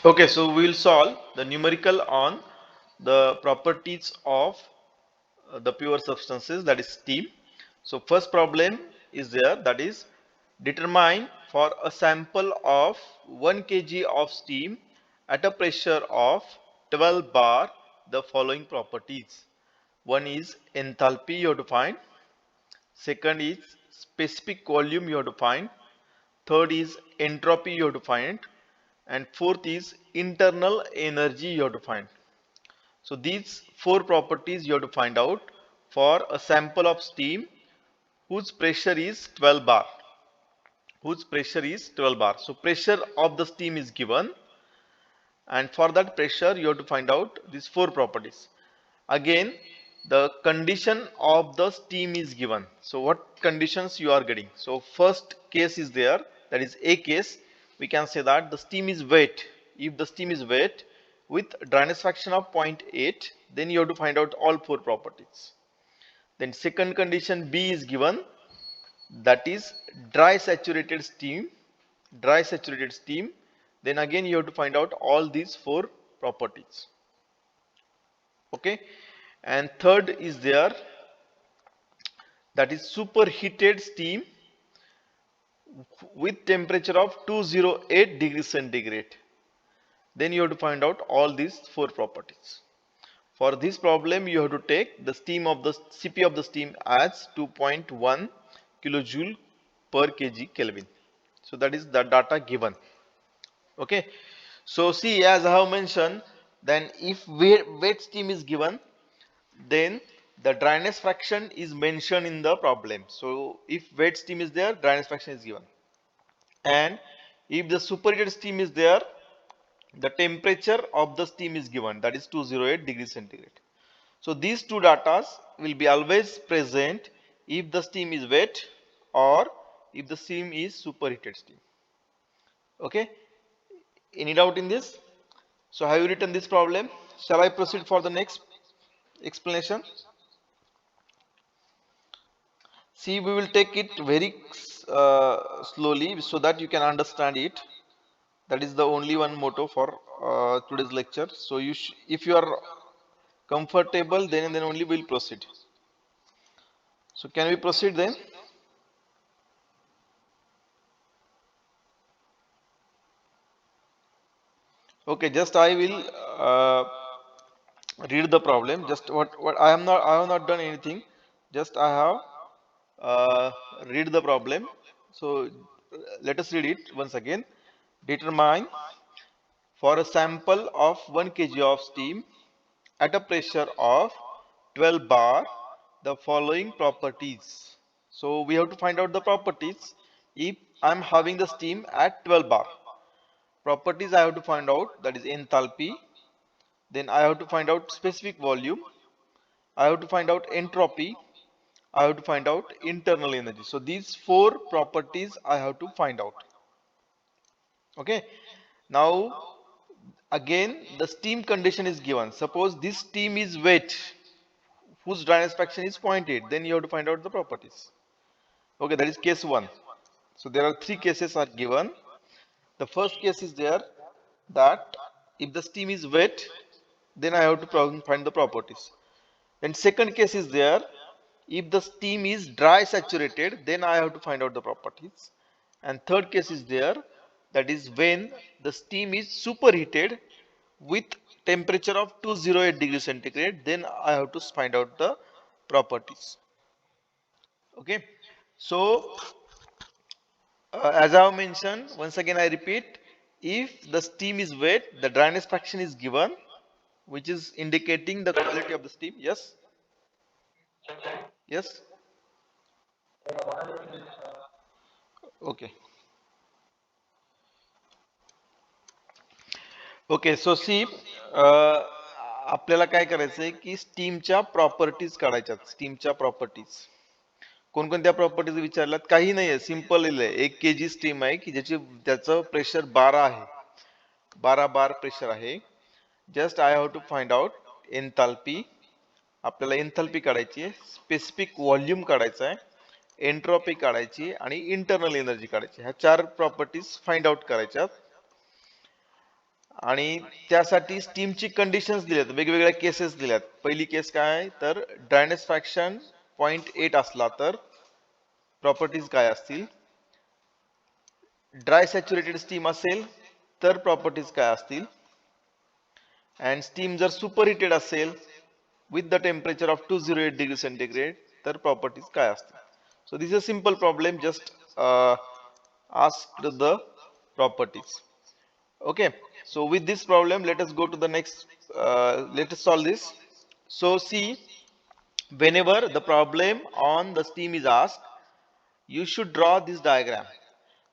Okay, so we will solve the numerical on the properties of the pure substances, that is steam. So first problem is there, that is determine for a sample of 1 kg of steam at a pressure of 12 bar the following properties. One is enthalpy you have to find, second is specific volume you have to find, third is entropy you have to find, and fourth is internal energy you have to find. So these four properties you have to find out for a sample of steam whose pressure is 12 bar. Whose pressure is 12 bar. So pressure of the steam is given, and for that pressure you have to find out these four properties. Again, the condition of the steam is given. So what conditions you are getting? So first case is there, that is A case. We can say that the steam is wet. If the steam is wet with dryness fraction of 0.8, then you have to find out all four properties. Then second condition B is given, that is dry saturated steam. Dry saturated steam. Then again you have to find out all these four properties. Okay. And third is there, that is superheated steam with temperature of 208 degrees centigrade. Then you have to find out all these four properties. For this problem you have to take the steam of the Cp of the steam as 2.1 kilojoule per kg Kelvin. So that is the data given. Okay. So see, as I have mentioned, then if wet steam is given, then the dryness fraction is mentioned in the problem. So if wet steam is there, dryness fraction is given. And if the superheated steam is there, the temperature of the steam is given, that is 208 degrees centigrade. So these two datas will be always present if the steam is wet or if the steam is superheated steam. Okay. Any doubt in this? So have you written this problem? Shall I proceed for the next explanation? See, we will take it very slowly so that you can understand it. That is the only one motto for today's lecture. So if you are comfortable, then only we'll proceed. So can we proceed then? Okay, just I will read the problem. Just what I have not done anything. Just I have read the problem. So let us read it once again. Determine for a sample of 1 kg of steam at a pressure of 12 bar the following properties. So we have to find out the properties if I am having the steam at 12 bar. Properties I have to find out, that is enthalpy, then I have to find out specific volume, I have to find out entropy, I have to find out internal energy. So these four properties I have to find out. Okay. Now again the steam condition is given. Suppose this steam is wet whose dryness fraction is 0.8, then you have to find out the properties. Okay, that is case 1. So there are three cases are given. The first case is there, that if the steam is wet, then I have to find the properties. Then second case is there, if the steam is dry saturated, then I have to find out the properties. And third case is there, that is when the steam is superheated with temperature of 208 degrees centigrade, then I have to find out the properties. Okay. So as I have mentioned, once again I repeat, if the steam is wet, the dryness fraction is given, which is indicating the quality of the steam. Yes, yes. Okay. Okay so see आपल्याला काय करायचंय की स्टीमच्या properties काढायच्यात. स्टीमच्या properties कोणकोणत्या properties विचारल्यात? काही नाहीये, सिंपल लिहिलंय. 1 kg स्टीम आहे की त्याचं प्रेशर 12 आहे, 12 बार प्रेशर आहे. Just I have to find out enthalpy. आपल्याला एन्थाल्पी काढायची आहे, स्पेसिफिक व्हॉल्यूम काढायचा आहे, एंट्रोपी काढायची आणि इंटरनल एनर्जी काढायची. ह्या चार प्रॉपर्टीज फाइंड आउट करायच्यात. आणि त्यासाठी स्टीमची कंडिशन्स दिल्यात, वेगवेगळ्या केसेस दिल्यात. पहिली केस काय आहे, तर ड्रायनेस फ्रॅक्शन 0.8 असला तर प्रॉपर्टीज काय असतील, ड्राय सॅच्युरेटेड स्टीम असेल तर प्रॉपर्टीज काय असतील, अँड स्टीम जर सुपरहिटेड असेल with the temperature of 208 degree centigrade तर properties काय असतील. So this is a simple problem, just ask the properties. Okay, so with this problem let us go to the next, let us solve this. So see, whenever the problem on the steam is asked, you should draw this diagram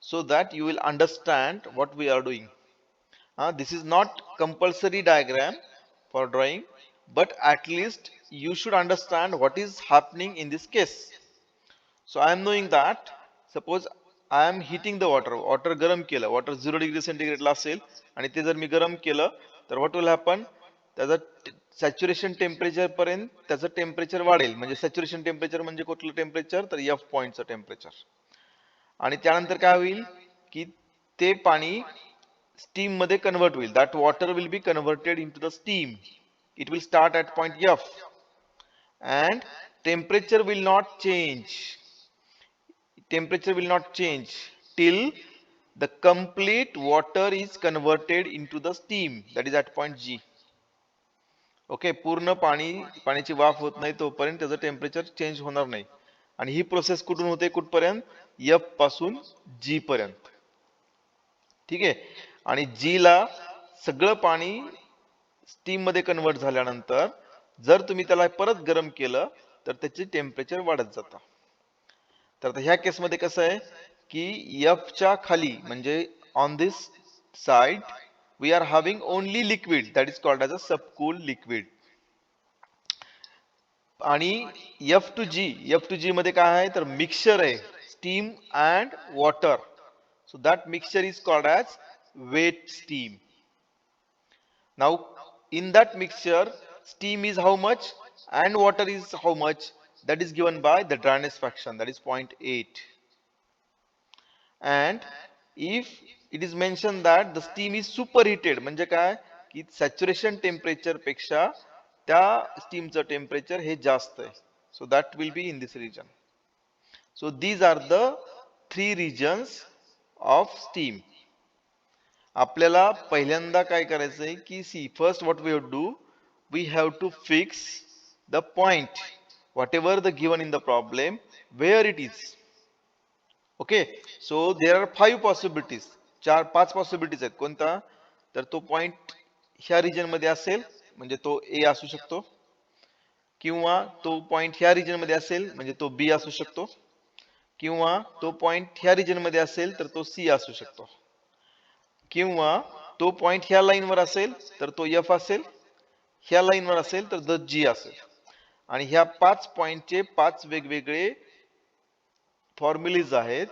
so that you will understand what we are doing. This is not compulsory diagram for drawing, but at least you should understand what is happening in this case. So I am knowing that, suppose I am heating the water, water गरम केलं, water 0 degree centigrade ला असेल आणि ते जर मी गरम केलं तर what will happen, त्याचं सॅच्युरेशन टेम्परेचर पर्यंत त्याचं टेम्परेचर वाढेल. म्हणजे सॅच्युरेशन टेम्परेचर म्हणजे कुठलं टेम्परेचर, तर F पॉइंटचं टेम्परेचर. आणि त्यानंतर काय होईल की ते पाणी स्टीम मध्ये कन्वर्ट होईल. That water will be converted into the steam. It will start at point F and temperature will not change. Temperature will not change till the complete water is converted into the steam, that is at point G. Okay, पूर्ण पाण्याची वाफ होत नाही तोपर्यंत त्याचं temperature change होणार नाही. आणि ही प्रोसेस कुठून होते कुठपर्यंत, F पासून G पर्यंत. ठीक आहे. आणि G ला सगळं पाणी स्टीम मध्ये कन्वर्ट झाल्यानंतर जर तुम्ही त्याला परत गरम केलं तर त्याचे टेम्परेचर वाढत जातं. तर आता ह्या केस मध्ये कसं आहे की F च्या खाली म्हणजे on this side we are having only liquid, that is called as a subcool liquid. आणि F2G मध्ये काय आहे तर मिक्सचर आहे, steam and water. So that mixture is called as wet steam. Now in that mixture steam is how much and water is how much, that is given by the dryness fraction, that is 0.8. And if it is mentioned that the steam is superheated म्हणजे काय की saturation temperature पेक्षा त्या स्टीमचं temperature हे जास्त आहे. So that will be in this region. So these are the three regions of steam. आपल्याला पहिल्यांदा काय करायचंय की see first what we do, we have to fix the point whatever the given in the problem where it is. Okay, so there are 5 possibilities, 5 possibilities आहेत. कोणता, तर तो point ह्या रिजन मध्ये असेल म्हणजे तो ए असू शकतो, किंवा तो पॉइंट ह्या रिजन मध्ये असेल म्हणजे तो बी असू शकतो, किंवा तो पॉइंट ह्या रिजन मध्ये असेल तर तो सी असू शकतो, किंवा तो पॉइंट ह्या लाईनवर असेल तर तो F असेल, ह्या लाईनवर असेल तर तो G असेल. आणि ह्या 5 पॉइंटचे 5 वेगवेगळे फॉर्म्युलेज आहेत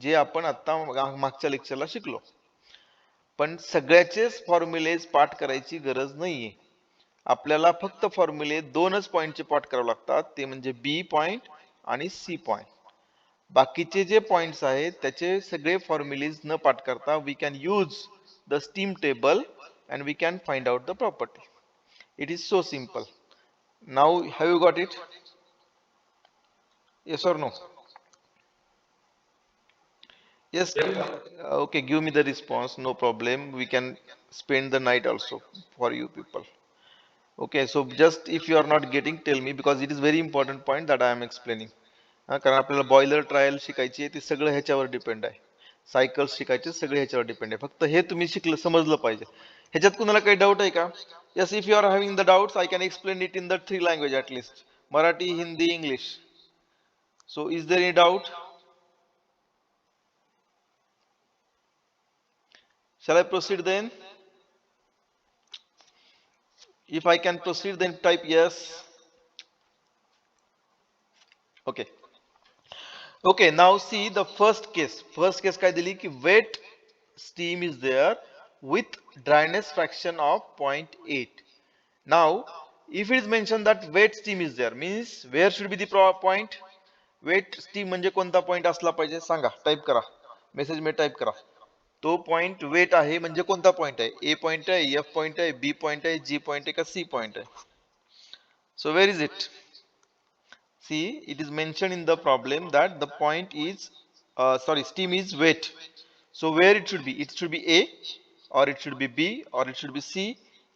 जे आपण आता मागच्या लेक्चरला शिकलो. पण सगळ्याचेच फॉर्म्युलेज पाठ करायची गरज नाहीये. आपल्याला फक्त फॉर्म्युले 2च पॉइंटचे पाठ करावे लागतात, ते म्हणजे B पॉइंट आणि C पॉइंट. बाकीचे जे पॉइंट्स आहेत त्याचे सगळे फॉर्म्युलेज न पाठ करता we can use the steam table and we can find out the property. It is so simple. Now have you got it? Yes or no? Yes, okay, give me the response, no problem. We can spend the night also for you people. Okay, so just if you are not getting, tell me, because it is very important point that I am explaining. कारण आपल्याला boiler trial शिकायची आहे, ते सगळं ह्याच्यावर depend आहे. Cycles शिकायचे सगळे ह्याच्यावर डिपेंड आहे. फक्त हे तुम्ही शिकलं समजलं पाहिजे. ह्याच्यात कुणाला काही डाऊट आहे का? Yes, if you are having the doubts I can explain it in the 3 language at least, Marathi, Hindi, English. So is there any doubt? Shall I proceed then? If I can proceed, then type yes. Okay. Okay, now see the first case. First case काय दिली की wet steam is there with dryness fraction of 0.8. Now, if it is mentioned that wet steam is there, means where should be the point? Wet steam म्हणजे कोणता point असला पाहिजे सांगा, type करा, message मध्ये टाइप करा. तो पॉइंट वेट आहे म्हणजे कोणता पॉइंट आहे? ए पॉइंट आहे, एफ पॉइंट आहे, बी पॉइंट आहे, जी पॉइंट आहे का सी पॉइंट आहे? So where is it? See, it is mentioned in the problem that the point is, steam is wet. So where it should be? It should be A, or it should be B, or it should be C,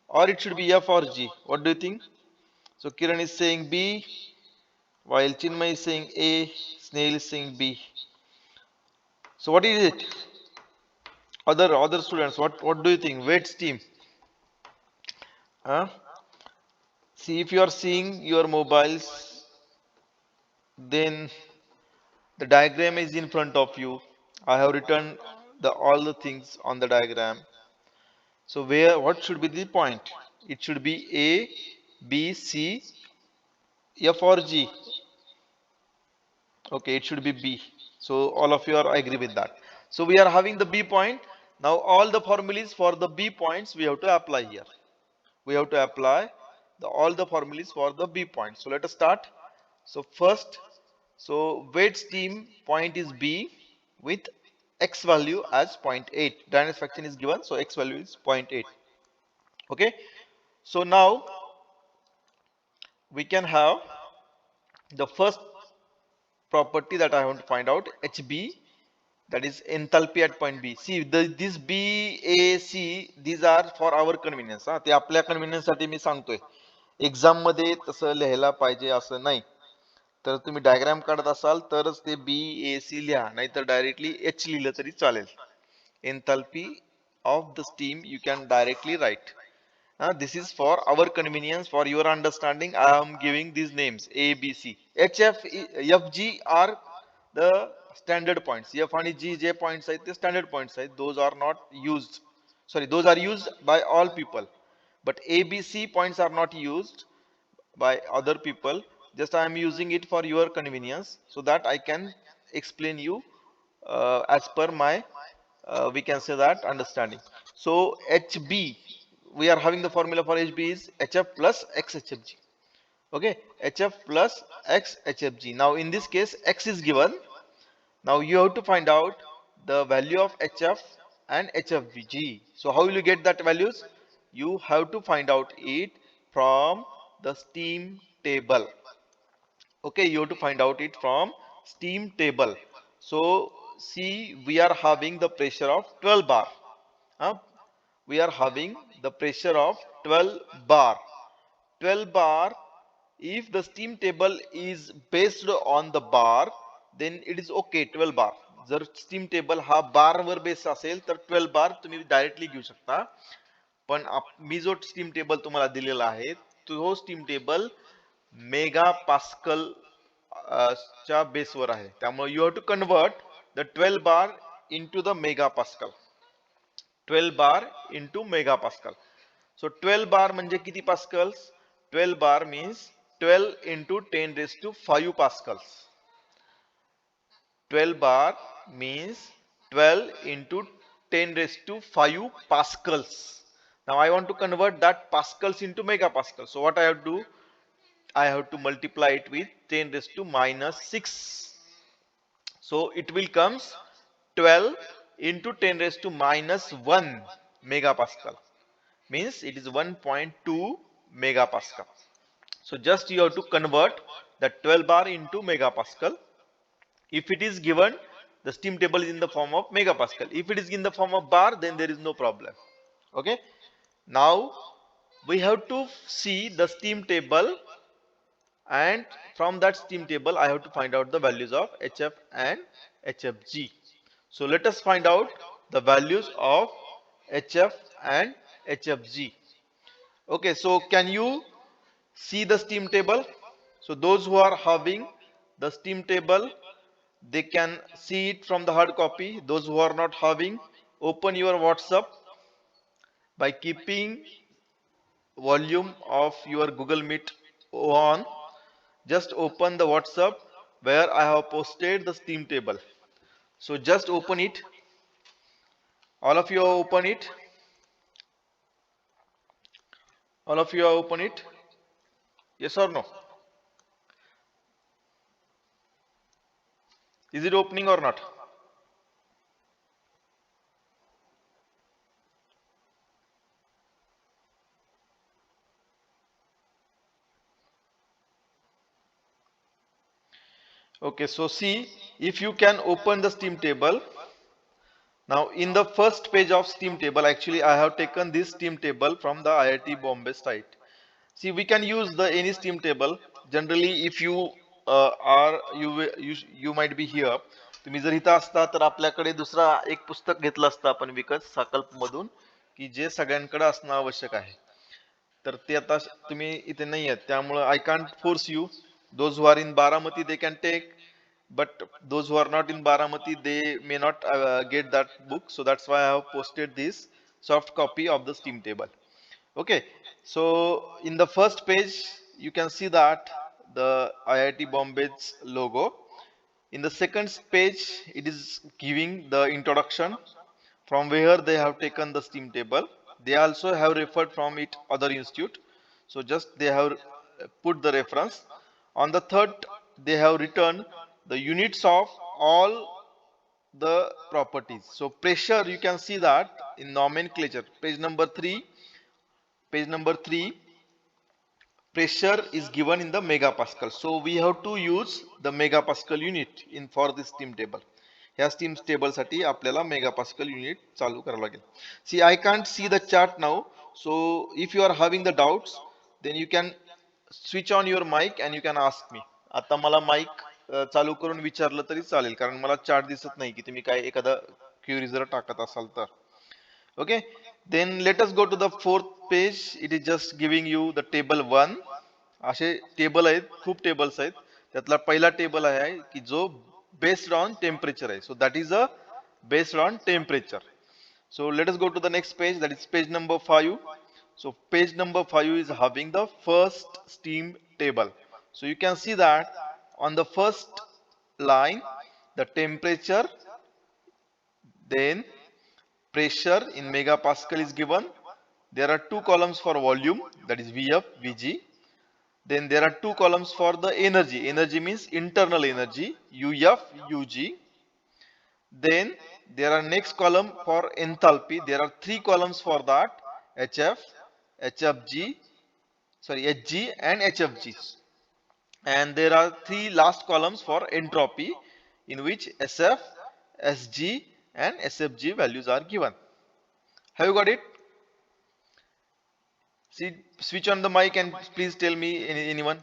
or it should be F or G. What do you think? So Kiran is saying B, while Chinmay is saying A, Snail is saying B. So what is it? Other students, what do you think? Wet steam. Huh? See, if you are seeing your mobiles, then the diagram is in front of you. I have written all the things on the diagram. So what should be the point? It should be A, B, C, F or G. Okay, it should be B. So all of you are agree with that. So we are having the B point. Now all the formulas for the B points we have to apply here. We have to apply all the formulas for the B point. So let us start. So first, so weight steam point is B with x value as zero point 0.8. Dynamic fraction is given, so x value is 0 0.8. Okay. So now we can have the first property that I want to find out, HB, that is enthalpy at point B. See, this B, A, C, these are for our convenience. ते आपल्या convenience साठी मी सांगतोय. Exam मध्ये तसं लिहायला पाहिजे असं नाही. तर तुम्ही डायग्राम काढत असाल तरच ते बी ए सी लिहा, नाहीतर डायरेक्टली एच लिहिलं तरी चालेल. Enthalpy of the steam you can directly write. This is for our convenience, for your understanding. I am giving these names A, B, C. H, F, F, G are the standard points. F and G, J points are the standard points. Those are not used. Sorry, those are used by all people. But A, B, C points are not used by other people. Just I am using it for your convenience so that I can explain you as per my we can say that understanding. So HB, we are having the formula for HB is HF plus XHFG. Okay, HF plus XHFG. Now in this case X is given. Now you have to find out the value of HF and HFG. So how will you get that values? You have to find out it from the steam table. Okay, you have to find out it from steam table. So see, we are having the pressure of 12 bar. Huh? We are having the pressure of 12 bar. 12 bar, if the steam table is based on the bar, then it is okay, 12 bar. जर steam table हा बार वर base असेल तर 12 बार तुम्ही directly घेऊ शकता. पण मी जो steam table तुम्हाला दिलेला आहे तो स्टीम टेबल मेगा पास्कल च्या बेसवर आहे. त्यामुळे you have to convert the 12 bar into the mega pascal. 12 bar into mega pascal. So 12 bar म्हणजे किती pascals? 12 bar means 12 into 10 raised to 5 pascals. 12 bar means 12 into 10 raised to 5 pascals. Now I want to convert that pascals into megapascals. So what I have to do? I have to multiply it with 10 raised to minus 6. So it will comes 12 into 10 raised to minus 1 megapascal. Means it is 1.2 megapascal. So just you have to convert the 12 bar into megapascal. If it is given, the steam table is in the form of megapascal. If it is in the form of bar, then there is no problem. Okay. Now we have to see the steam table, and from that steam table I have to find out the values of HF and HFG. So let us find out the values of HF and HFG. Okay, so can you see the steam table? So those who are having the steam table, they can see it from the hard copy. Those who are not having, open your WhatsApp by keeping volume of your Google Meet on. Just open the WhatsApp where I have posted the steam table. So just open it. All of you open it. All of you open it. Yes or no? Is it opening or not? Okay, so see, if you can open the steam table. Now in the first page of steam table, actually I have taken this steam table from the IIT Bombay site. See, we can use the any steam table. Generally, if you you might be here. तुम्ही जर इथं असता तर आपल्याकडे दुसरा एक पुस्तक घेतलं असतं आपण विकत साकल्प मधून की जे सगळ्यांकडे असणं आवश्यक आहे. तर ते आता तुम्ही इथे नाही आहेत त्यामुळे I can't force you. Those who are in Baramati they can take, but those who are not in Baramati they may not get that book, so that's why I have posted this soft copy of the steam table. Okay, so in the first page you can see that the IIT Bombay's logo. In the second page it is giving the introduction, from where they have taken the steam table. They also have referred from it other institute, so just they have put the reference. On the third they have written the units of all the properties. So pressure, you can see that in nomenclature, page number 3 pressure is given in the megapascal. So we have to use the megapascal unit in for this steam table. ह्या steam table साठी आपल्याला megapascal unit चालू करावं लागेल. See, I can't see the chart now, so if you are having the doubts, then you can switch on your mic and you can ask me. आता मला mike चालू करून विचारलं तरी चालेल, कारण मला चार्ट दिसत नाही की तुम्ही काय एखादा क्वेरी जर टाकत असाल तर. Okay, then let us go to the fourth page. It is just giving you the table 1. असे टेबल आहेत, खूप टेबल्स आहेत. त्यातला पहिला टेबल आहे की जो बेस्ड ऑन टेम्परेचर आहे. So that is a based on temperature. So let us go to the next page, that is page number 5. So page number 5 is having the first steam table. So you can see that on the first line the temperature, then pressure in megapascal is given. There are two columns for volume, that is Vf, Vg. Then there are two columns for the energy. Energy means internal energy, Uf, Ug. Then there are next column for enthalpy. There are three columns for that, Hf, Hfg, Hg and Hfg. And there are three last columns for entropy, in which Sf, Sg and Sfg values are given. Have you got it? See, switch on the mic and please tell me anyone.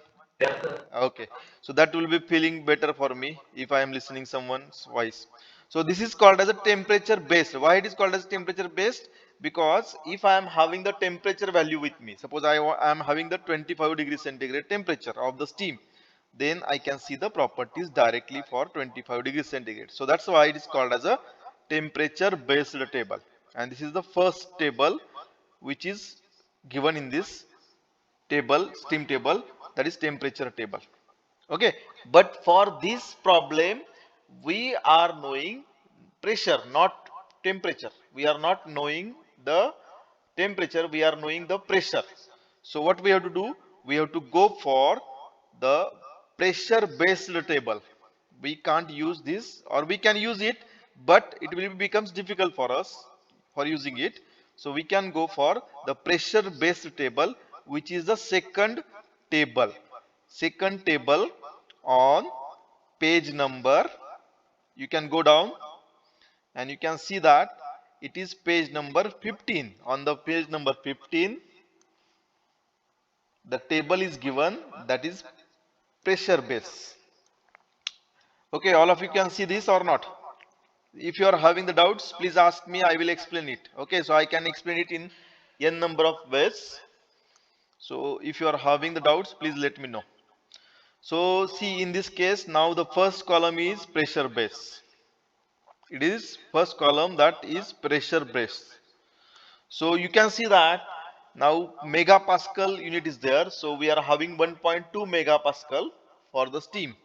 Okay, so that will be feeling better for me if I am listening someone's voice. So this is called as a temperature based. Why it is called as temperature based? Because if I am having the temperature value with me, suppose I am having the 25 degrees centigrade temperature of the steam, then I can see the properties directly for 25 degrees centigrade. So that's why it is called as a temperature based table. And this is the first table which is given in this table, steam table, that is temperature table. Okay, but for this problem we are knowing pressure, not temperature. We are not knowing the temperature, we are knowing the pressure. So what we have to do, we have to go for the pressure based table. We can't use this, or we can use it, but it will becomes difficult for us for using it. So we can go for the pressure based table, which is the second table. Second table on page number, you can go down and you can see that it is page number 15. On the page number 15 the table is given, that is pressure base. Okay, all of you can see this or not? If you are having the doubts, please ask me, I will explain it. Okay, so I can explain it in n number of ways. So if you are having the doubts, please let me know. So see, in this case, now the first column is pressure base. It is first column, that is pressure base. So you can see that now megapascal unit is there. So we are having 1.2 megapascal for the steam.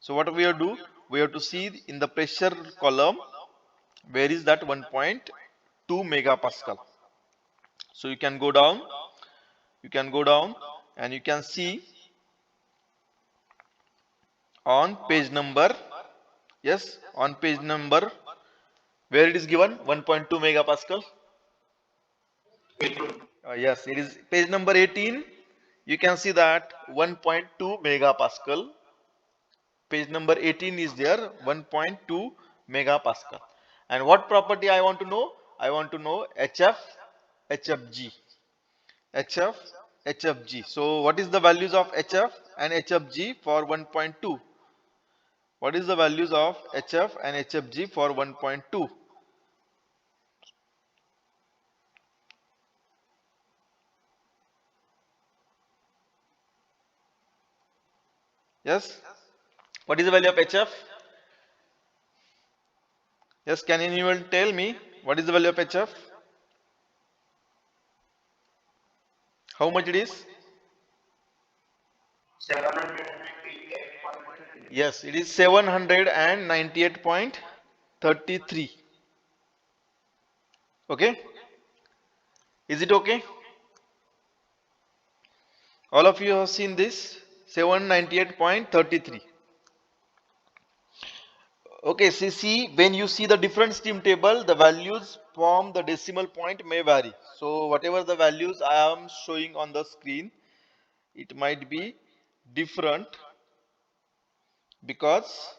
So what we have to do? We have to see in the pressure column where is that 1.2 megapascal. So you can go down, and you can see on page number, yes, on page number where it is given 1.2 megapascal. Yes, it is page number 18. You can see that 1.2 megapascal Page number 18 is there, 1.2 megapascal. And what property I want to know? I want to know HF, HFG, HF, HFG. So what is the values of HF and HFG for 1.2? What is the values of HF and HFG for 1.2? Yes? What is the value of HF? Yes, can anyone tell me what is the value of HF? How much it is? Yes, it is 798.33. Okay? Is it okay? All of you have seen this 798.33. Okay, see when you see the different stream table, the values from the decimal point may vary. So whatever the values I am showing on the screen, it might be different because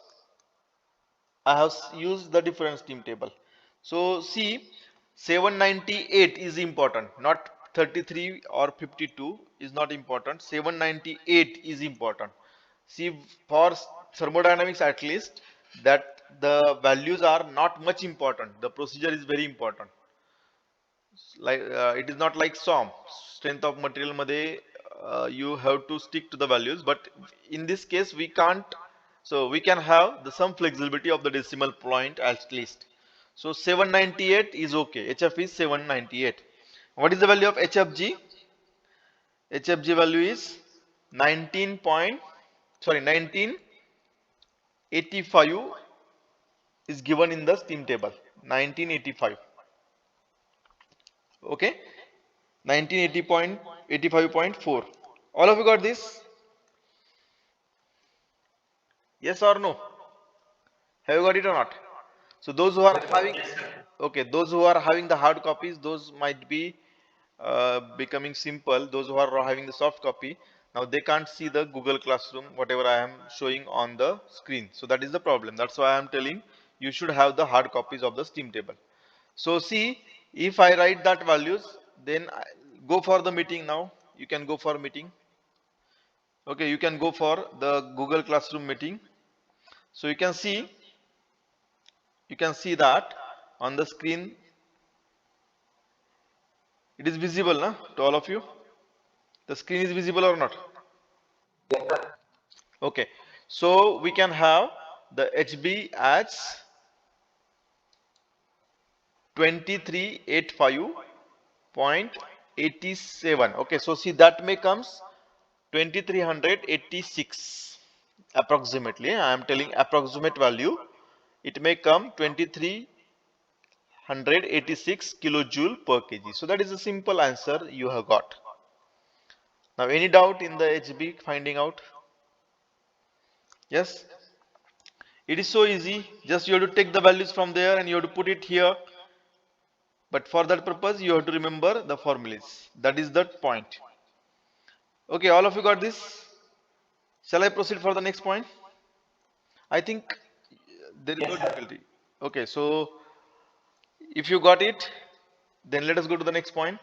I have used the different stream table. So see, 798 is important, not 33 or 52 is not important. 798 is important. See, for thermodynamics at least, that the values are not much important. The procedure is very important. Like it is not like SOM, strength of material madhe, you have to stick to the values, but in this case we can't. So we can have the some flexibility of the decimal point at least. So 798 is okay. HF is 798. What is the value of HFG? HFG value is 19 point, sorry, 1985 is given in the steam table. 1985. Okay, 1980.85.4. All of you got this? Yes or no? Have you got it or not? So those who are having, okay, those who are having the hard copies, those might be becoming simple. Those who are having the soft copy, now they can't see the Google Classroom, whatever I am showing on the screen. So that is the problem. That's why I am telling you should have the hard copies of the steam table. So see, if I write that values, then go for the meeting now. You can go for meeting. Okay, you can go for the Google Classroom meeting. So you can see that on the screen. It is visible, na, to all of you. The screen is visible or not? Okay. So we can have the HB as 2385.87. Okay. So see that may comes 2386 approximately. I am telling approximate value. It may come 2386 kilojoule per kg. So that is a simple answer you have got. Now any doubt in the HB finding out? Yes. It is so easy. Just you have to take the values from there and you have to put it here. But for that purpose, you have to remember the formulas. That is the point. Okay, all of you got this? Shall I proceed for the next point? I think there is no difficulty. Okay, so if you got it, then let us go to the next point.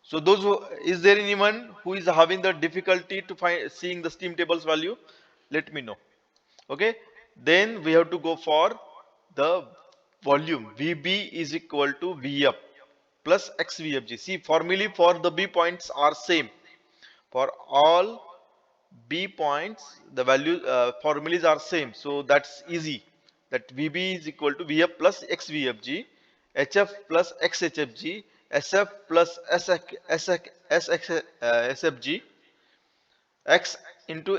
So those who, is there anyone who is having the difficulty to find seeing the steam tables value? Let me know. Okay, then we have to go for the volume. VB is equal to VF plus XVFG. See, formulae for the B points are same. For all B points, the value formulas are same. So that's easy. That VB is equal to VF plus XVFG, HF plus XHFG, SF plus SFG, X into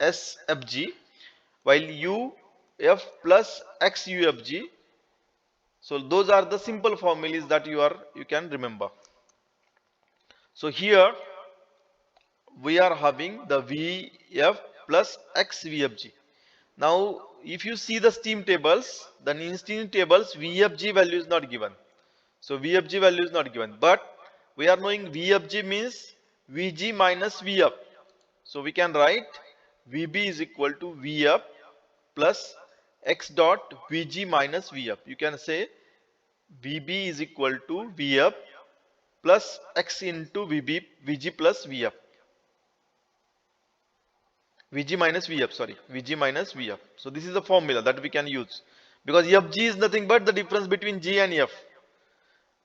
SFG, while UF plus XUFG. So those are the simple formulas that you can remember. So here we are having the VF plus XVFG. Now if you see the steam tables, then in steam tables VFG value is not given. So VFG value is not given, but we are knowing VFG means VG minus VF. So we can write VB is equal to VF plus x dot vg minus v up. You can say vb is equal to v up plus x into vg plus v up. Vg minus v up, sorry, Vg minus v up. So this is the formula that we can use because fg is nothing but the difference between g and f.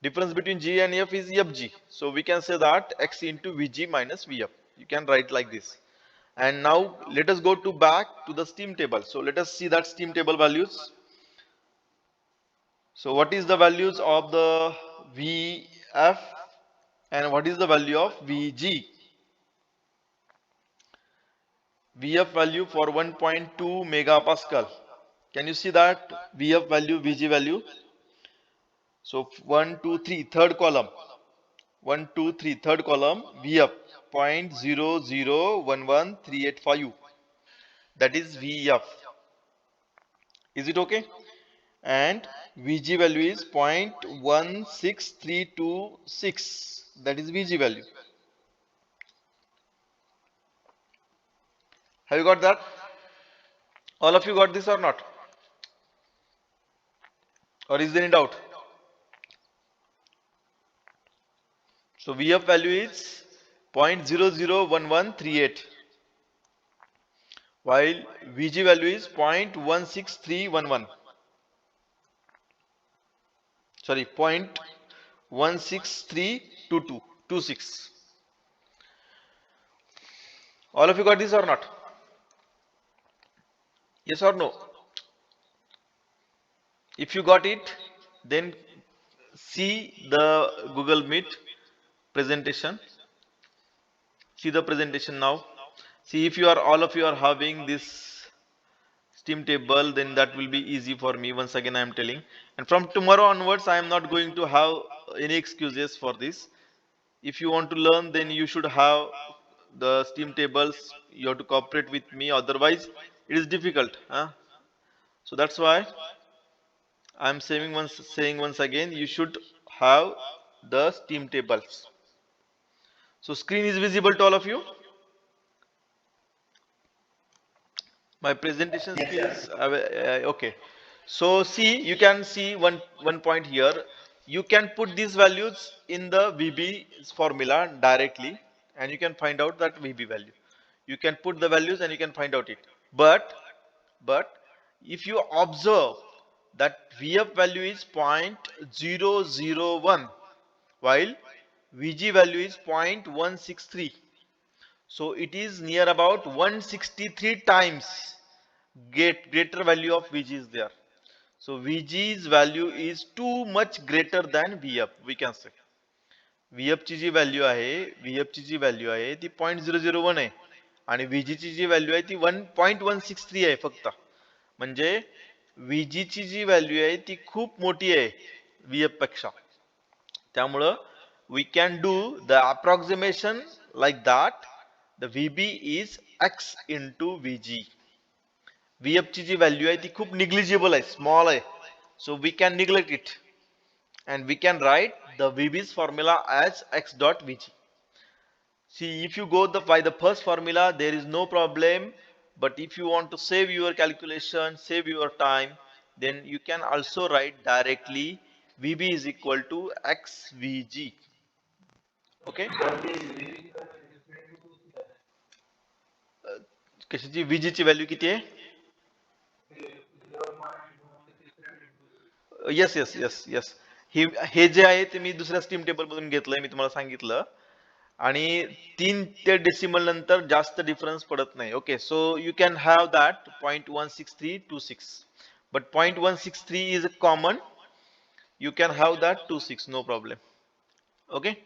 Difference between g and f is fg. So we can say that x into vg minus v up. You can write like this. And now let us go to back to the steam table. So let us see that steam table values. So what is the values of the vf and what is the value of vg? Vf value for 1.2 megapascal. Can you see that Vf value, Vg value? So 1, 2, 3, third column. 1, 2, 3, third column, Vf 0.0011385. That is Vf. Is it okay? And Vg value is 0.16326. That is Vg value. Have you got that? All of you got this or not? Or is there any doubt? So Vf value is 0.001138 while Vg value is 0.16311. Sorry, 0.1632226. All of you got this or not? Yes or no? If you got it, then see the Google Meet presentation. See the presentation now. See if you are all of you are having this steam table, then that will be easy for me. Once again I am telling, and from tomorrow onwards I am not going to have any excuses for this. If you want to learn, then you should have the steam tables. You have to cooperate with me, otherwise it is difficult, huh? So that's why I am saying once again, you should have the steam tables. So screen is visible to all of you. My presentation skills, okay. So see, you can see one point here. You can put these values in the VB formula directly, and you can find out that VB value. You can put the values and you can find out it. But if you observe that VF value is 0.001 while VG value is 0.163. So it is near about 163 times greater value of VG is there. So VG's value is too much greater than VF, we can say. VF ची जी value आहे, VF ची जी value आहे ती 0.001 आहे आणि VG ची जी value आहे ती 1.163 आहे फक्त. म्हणजे VG ची जी व्हॅल्यू आहे ती खूप मोठी आहे VF पेक्षा. त्यामुळं we can do the approximation like that. The VB is X into VG. VF ची जी व्हॅल्यू आहे ती खूप निग्लिजिबल आहे, स्मॉल आहे. So we can neglect it and we can write the VB's formula as X dot VG. See, if you go by the first formula, there is no problem. But if you want to save your calculation, save your time, then you can also write directly VB is equal to XVG. Okay? कशाची VG ची value किती आहे? Yes yes yes yes. हे जे आहे ते मी दुसऱ्या steam table मधून घेतलंय, मी तुम्हाला सांगितलं. आणि 3 ते डेसिमल नंतर जास्त डिफरन्स पडत नाही. Okay, so you can have that 0.16326. But 0.163 is a common. You can have that 26, no problem. Okay,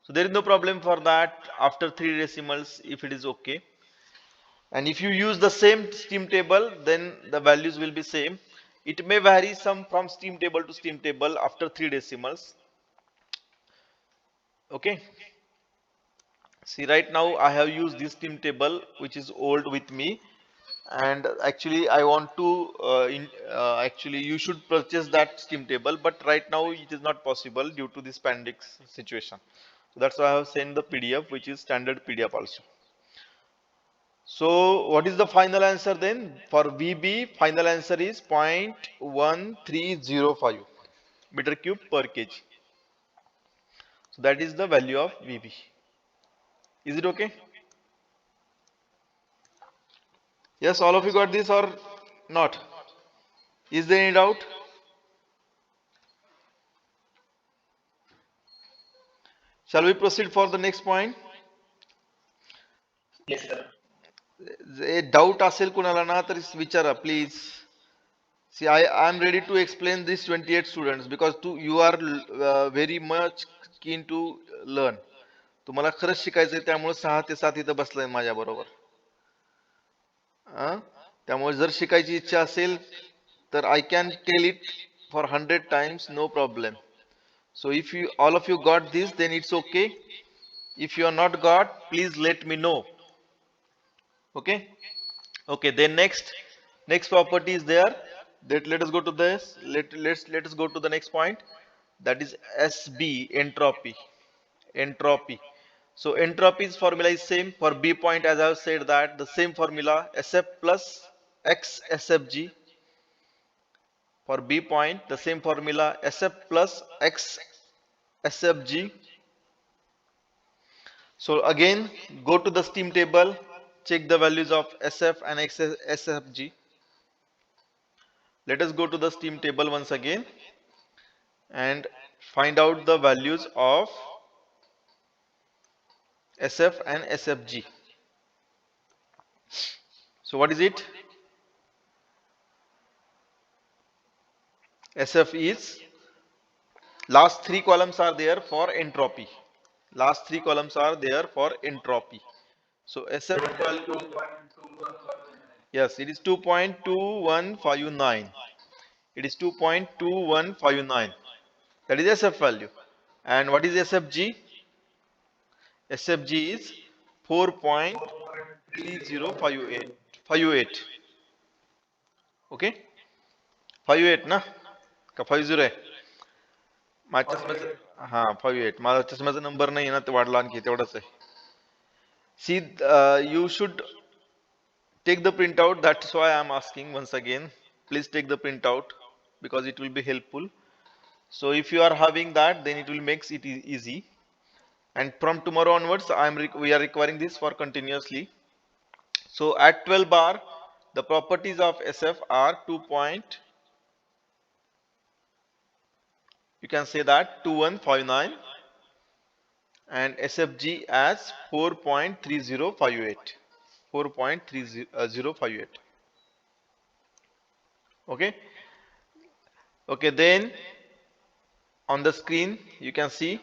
so there is no problem for that after 3 decimals if it is okay. And if you use the same steam table, then the values will be same. It may vary some from steam table to steam table after 3 decimals. Okay, see, right now I have used this steam table which is old with me, and actually I want to actually you should purchase that steam table, but right now it is not possible due to this pandemic situation. So that's why I have sent the PDF, which is standard PDF also. So what is the final answer then? For VB, final answer is 0.1305 meter cube per kg. So that is the value of VB. Is it okay? Yes, all of you got this or not? Is there any doubt? Shall we proceed for the next point? Doubt असेल कुणाला ना तर विचारा please. See, I am ready to explain this 28 students because you are very much keen to learn. तुम्हाला खरंच शिकायचंय त्यामुळे 6 ते 7 इथं बसलाय माझ्या बरोबर. त्यामुळे जर शिकायची इच्छा असेल तर I can tell it for 100 times, no problem. So if you all of you got this, then it's okay. If you are not got, please let me know. Okay. Okay, then next property is there. Let us go to this. Let us go to the next point. That is SB, entropy. Entropy. So entropy's formula is same for B point, as I have said that the same formula SF plus X SFG. For B point, the same formula SF plus X SFG. So again, go to the steam table, check the values of SF and SFG. Let us go to the steam table once again and find out the values of SF and SFG. So what is it? SF is, last 3 columns are there for entropy. Last 3 columns are there for entropy. So SF value, yes, it is 2.2159. It is 2.2159. That is SF value. And what is SFG? SFG is 4.3058. Okay? 58 ना? का 50 आहे? माझ्या चष्म्याचा, हा 58. माझा चष्म्याचा number नाही ना, ते वाढला आणखी तेवढाच आहे. See, you should take the printout. That's why I am asking once again. Please take the printout because it will be helpful. So if you are having that, then it will make it easy. And from tomorrow onwards, we are requiring this for continuously. So at 12 bar, the properties of SF are 2. You can say that 2159 and SFG as 4.3058. 4.3058. Okay. Okay, then on the screen you can see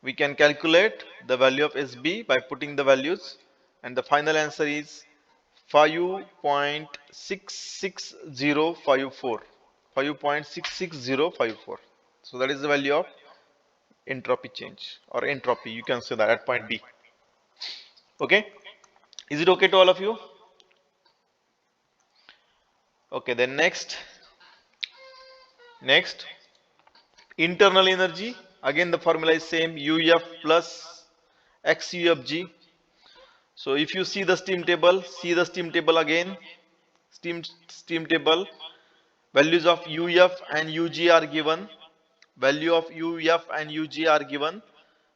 we can calculate the value of SB by putting the values, and the final answer is 5.66054. 5.66054. So that is the value of entropy change, or entropy, you can say that, at point B. Okay, is it okay to all of you? Okay, then next internal energy. Again the formula is same, UF plus XUFG. So if you see the steam table, again. Steam table, values of UF and UG are given. Value of UF and UG are given.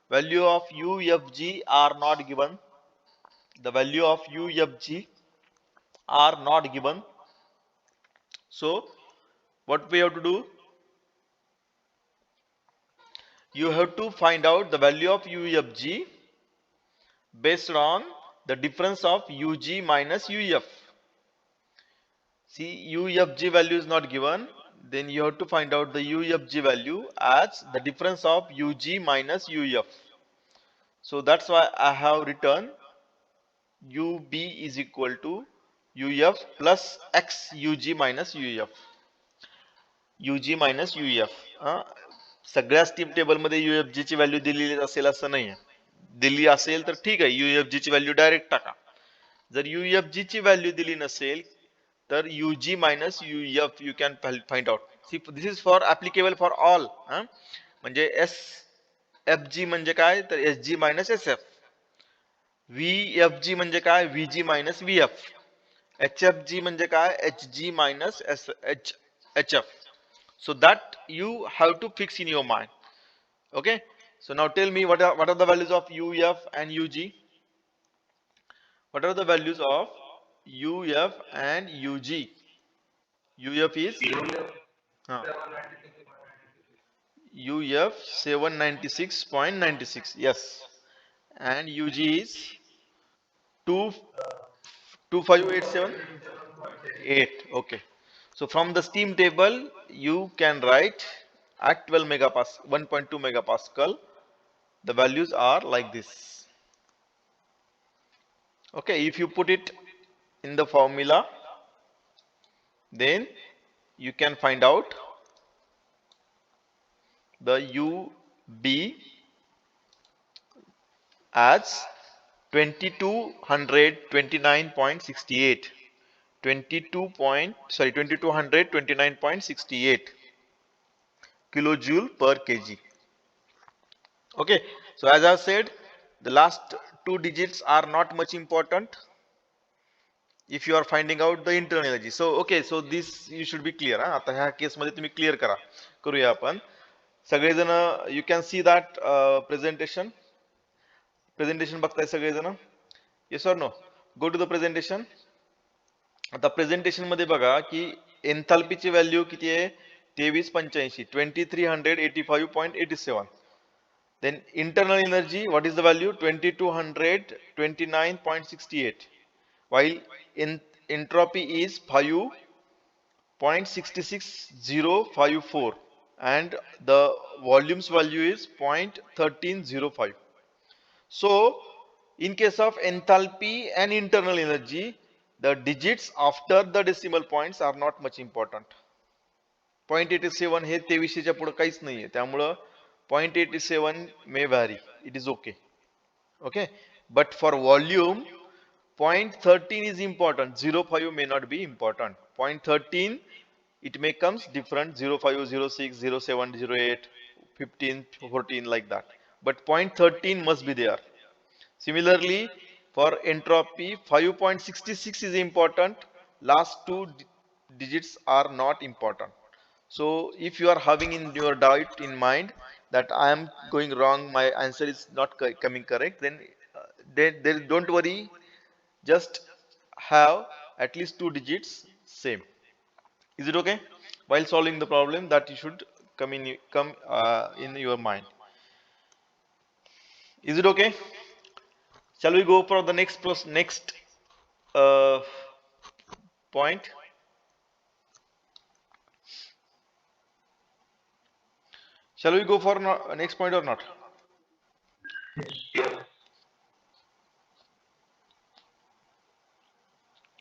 Value of UFG are not given. The value of UFG are not given. So what we have to do? You have to find out the value of UFG based on the difference of UG minus UF. See, UFG value is not given, then you have to find out the UFG value as the difference of UG minus UF. So that's why I have written UB is equal to UF plus XUG minus UF. UG minus UF. सगळ्या steam table मध्ये UFG ची value दिलेली असेल असं नाहीये. दिली असेल तर ठीक आहे, UFG ची व्हॅल्यू डायरेक्ट टाका. जर UFG ची व्हॅल्यू दिली नसेल तर UG minus UF you can find out. See, this is for applicable for all. म्हणजे SFG म्हणजे काय तर SG minus SF. VFG म्हणजे काय? VG minus VF. HFG म्हणजे काय? HG minus HF. So that you have to fix in your mind. Okay. So now tell me what are the values of UF and UG? What are the values of UF and UG? UF is huh, UF 796.96. Yes. And UG is 2 25878. Okay. So from the steam table, you can write at 12 megapascal, 1.2 megapascal. The values are like this. Okay. If you put it in the formula, then you can find out the UB as 2229.68. 2229.68 kilojoule per kg. Okay, so as I said, the last two digits are not much important if you are finding out the internal energy. So okay, so this you should be clear. आता ह्या case मध्ये तुम्ही clear करा. करूया आपण सगळेजण. You can see that presentation बघताय सगळेजण? Yes or no? Go to the presentation. आता प्रेझेंटेशन मध्ये बघा की एन्थाल्पीची व्हॅल्यू किती आहे? 2385, 2385.87. Then internal energy, what is the value? 2229.68. While in entropy is 5.66054 and the volumes value is 0.1305. So in case of enthalpy and internal energy, the digits after the decimal points are not much important. 0.87 हे 2300च्या पुढे काहीच नाहीये, त्यामुळं 0.87 may vary, it is okay. Okay, but for volume 0.13 is important. 0.5 may not be important. 0.13 it may comes different, 0.5, 0.6, 0.7, 0.8, 15, 14 like that, but 0.13 must be there. Similarly, for entropy, 5.66 is important. Last two digits are not important. So if you are having in your doubt in mind that I am going wrong, my answer is not coming correct, then don't worry. Just have at least two digits same. Is it okay? While solving the problem, that you should come in your mind. Is it okay? Shall we go for the next uh, point? Shall we go for next point or not?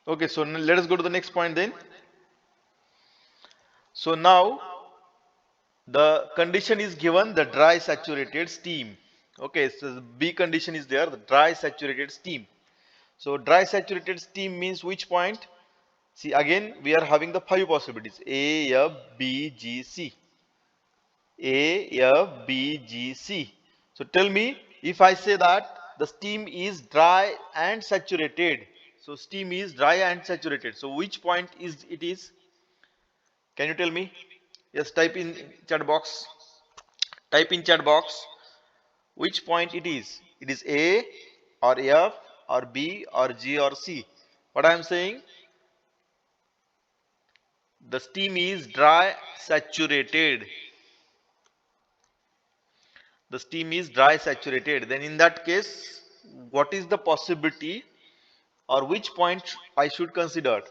Okay, so let us go to the next point then. So now the condition is given, the dry saturated steam. Okay, so the B condition is there, the dry saturated steam. So dry saturated steam means which point? See, again we are having the five possibilities: A, F, B, G, C. A, F, B, G, C. So tell me, if I say that the steam is dry and saturated. So steam is dry and saturated. So which point is it is? Can you tell me? Yes, type in chat box. Type in chat box which point it is. It is A or F or B or G or C. What I am saying? The steam is dry saturated. The steam is dry saturated. Then in that case, what is the possibility or which point I should consider?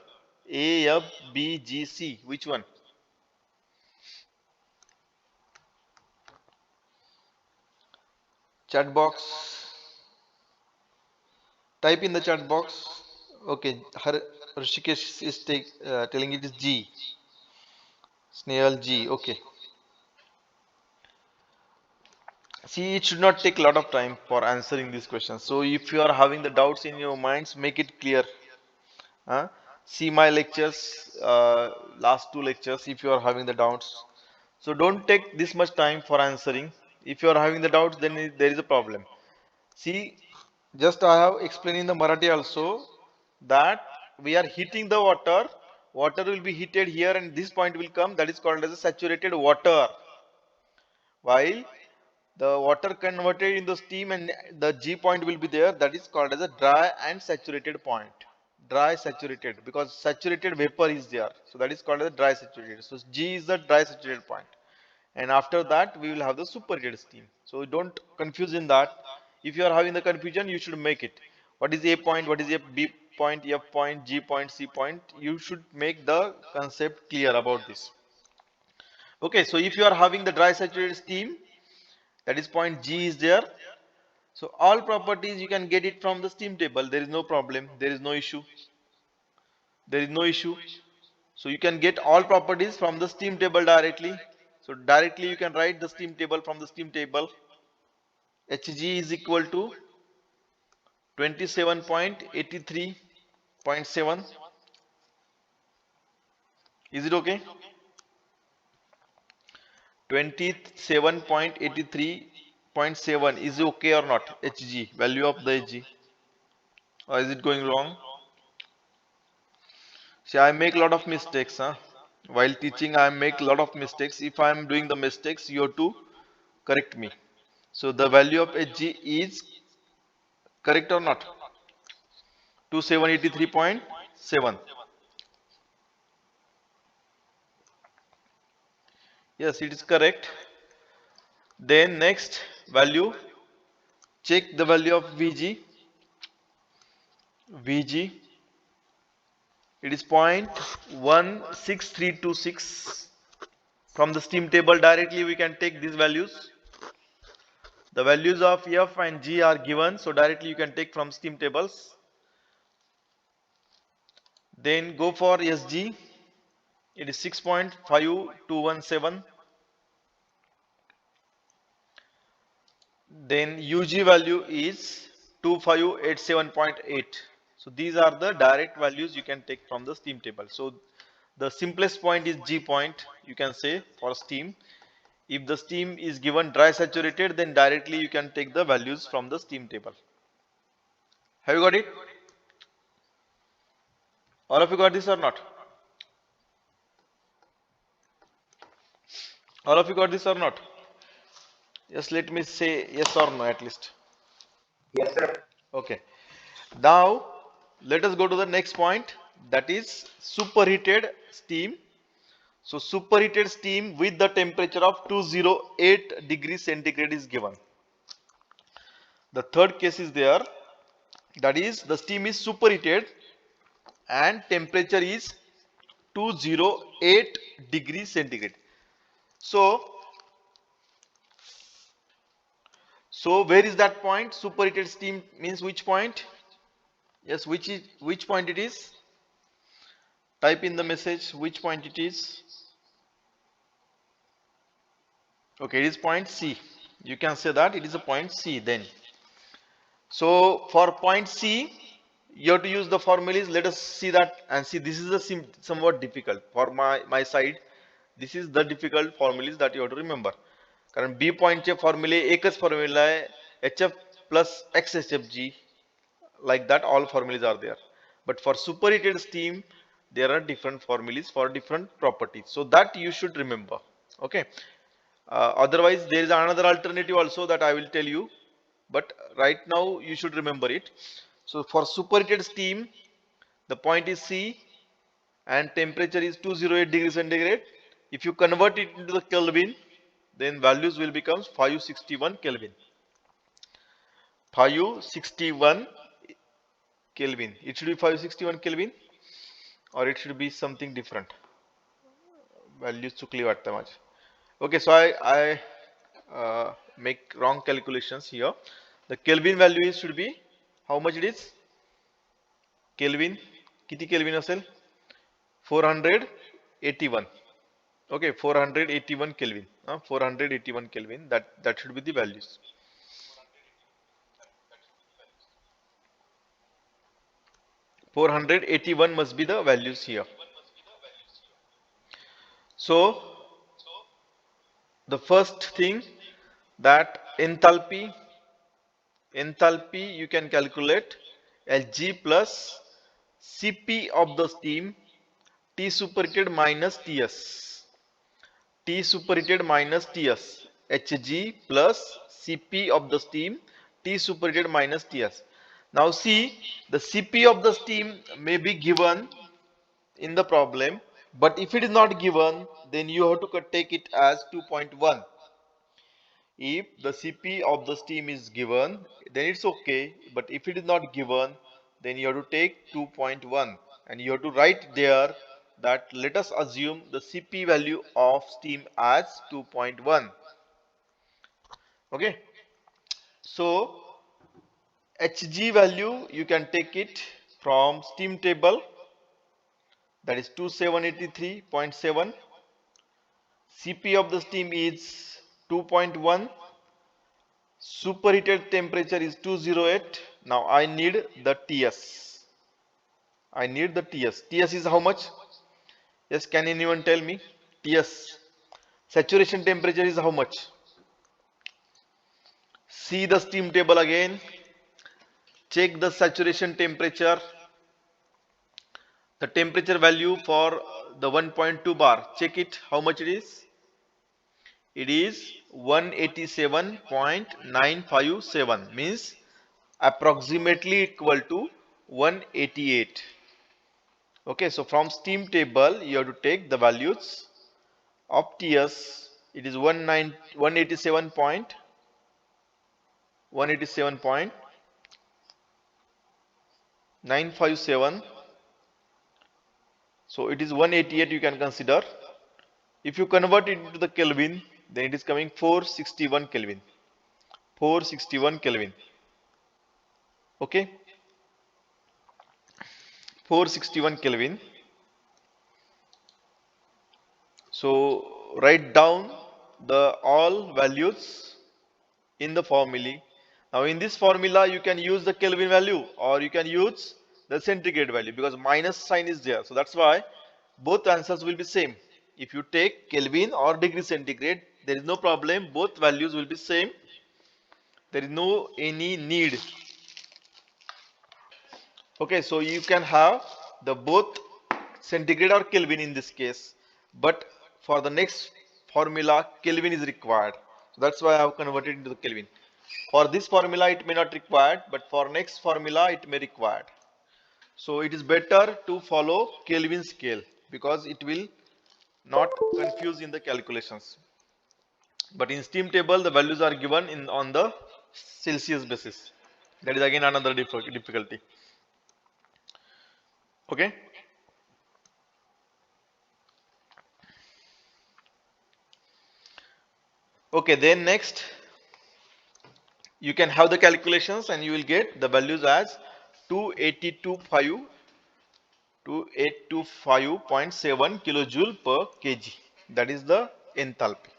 A, F, B, G, C. Which one? Chat box. Type in the chat box. Okay, Rishikesh is telling it is G. Snail G. Okay. See, it should not take a lot of time for answering these questions. So if you are having the doubts in your minds, make it clear. See my lectures, last two lectures, if you are having the doubts. So don't take this much time for answering. If you are having the doubts, then there is a problem. See, Just I have explained in the Marathi also that we are heating the water. Water will be heated here, and this point will come. That is called as a saturated water. While the water converted into steam and the G point will be there. That is called as a dry and saturated point. Dry saturated, because saturated vapor is there. So that is called as a dry saturated. So G is the dry saturated point. And after that we will have the superheated steam. So don't confuse in that. If you are having the confusion, you should make it. What is A point, what is a B point, F point, G point, C point? You should make the concept clear about this. Okay, so if you are having the dry saturated steam, that is point G is there. So all properties you can get it from the steam table. There is no problem. There is no issue. There is no issue. So you can get all properties from the steam table directly. So directly you can write the steam table from the steam table. Hg is equal to 27.83.7. Is it okay? 27.83.7 is it okay or not? Hg, value of the Hg. Or is it going wrong? See, I make a lot of mistakes, huh? While teaching, I make a lot of mistakes. If I am doing the mistakes, you have to correct me. So the value of Hg is correct or not? 2783.7. Yes, it is correct. Then next value, check the value of Vg. Vg, it is 0.16326. From the steam table directly we can take these values. The values of F and G are given, so directly you can take from steam tables. Then go for Sg, it is 6.5217. Then Ug value is 2587.8. So these are the direct values you can take from the steam table. So the simplest point is G point, you can say, for steam. If the steam is given dry saturated, then directly you can take the values from the steam table. Have you got it? All of you got this or not? All of you got this or not? Yes, let me say yes or no at least. Yes, sir. Okay. Now let us go to the next point, that is superheated steam. So superheated steam with the temperature of 208 degrees centigrade is given. The third case is there, that is the steam is superheated and temperature is 208 degrees centigrade. So, so where is that point? Superheated steam means which point? Yes, which point it is? Type in the message which point it is. Okay, it is point C. You can say that it is a point C then. So for point C, you have to use the formulas. Let us see that and see. This is a somewhat difficult for my side. This is the difficult formulas that you have to remember. कारण B point चे formula एकच formula है HF plus XHFG. Like that, all formulas are there. But for superheated steam, there are different formulas for different properties. So that you should remember. Okay. Otherwise, there is another alternative also that I will tell you. But right now, you should remember it. So for superheated steam, the point is C and temperature is 208 degrees centigrade. If you convert it into the Kelvin, then values will become 561 Kelvin. 561 Kelvin. It should be 561 Kelvin or it should be something different. Values चुकली वाटतं माझे. Okay, so I make wrong calculations here. The Kelvin value is should be how much it is? Kelvin, किती Kelvin असेल? 481. Okay, 481 Kelvin. 481 Kelvin. That should be the values. 481 must be the values here. So the first thing, that enthalpy enthalpy you can calculate as G plus Cp of the steam T superheated minus Ts. T superheated minus Ts. Hg plus Cp of the steam T superheated minus Ts. Now see, the Cp of the steam may be given in the problem, but if it is not given, then you have to take it as 2.1. If the Cp of the steam is given, then it's okay, but if it is not given, then you have to take 2.1 and you have to write there that let us assume the Cp value of steam as 2.1. Okay, so Hg value you can take it from steam table, that is 2783.7. Cp of the steam is 2.1. Superheated temperature is 208. Now I need the Ts. I need the Ts. Ts is how much? Yes, can anyone tell me? Ts. Saturation temperature is how much? See the steam table again. Check the saturation temperature. The temperature value for the 1.2 bar. Check it. How much it is? It is 187.957, means approximately equal to 188. Okay, so from steam table you have to take the values of Ts. It is 187.957. So it is 188 you can consider. If you convert it into the Kelvin, then it is coming 461 Kelvin. 461 Kelvin. Okay, 461 Kelvin. So write down the all values in the formula. Now in this formula you can use the Kelvin value or you can use the centigrade value because minus sign is there. So that's why both answers will be same. If you take Kelvin or degree centigrade, there is no problem. Both values will be same. There is no any need. Okay, so you can have the both centigrade or Kelvin in this case, but for the next formula Kelvin is required. So that's why I have converted into the Kelvin. For this formula it may not required, but for next formula it may required. So it is better to follow Kelvin scale because it will not confuse in the calculations. But in steam table the values are given in on the Celsius basis. That is again another difficulty. Okay. Okay, then next you can have the calculations and you will get the values as 2825.7 kilojoule per kg. That is the enthalpy.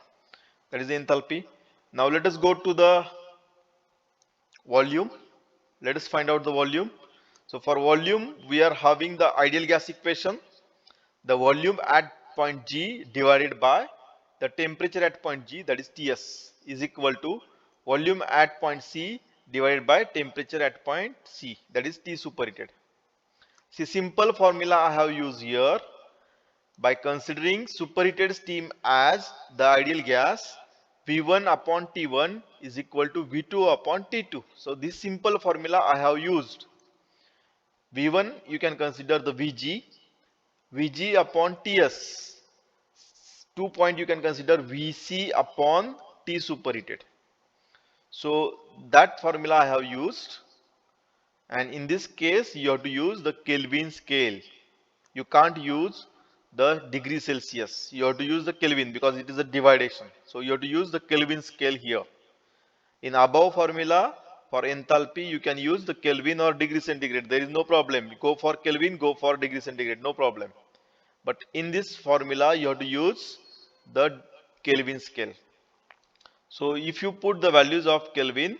That is the enthalpy. Now let us go to the volume. Let us find out the volume. So for volume we are having the ideal gas equation. The volume at point G divided by the temperature at point G, that is Ts, is equal to volume at point C divided by temperature at point C, that is T superheated. See, simple formula I have used here. By considering superheated steam as the ideal gas, V1 upon T1 is equal to V2 upon T2. So this simple formula I have used. V1 you can consider the Vg, Vg upon Ts. 2 point you can consider Vc upon T superheated. So that formula I have used, and in this case you have to use the Kelvin scale. You can't use the degree Celsius. You have to use the Kelvin because it is a dividation. So you have to use the Kelvin scale here. In above formula for enthalpy you can use the Kelvin or degree centigrade. There is no problem. Go for Kelvin, go for degree centigrade, no problem. But in this formula you have to use the Kelvin scale. So if you put the values of Kelvin,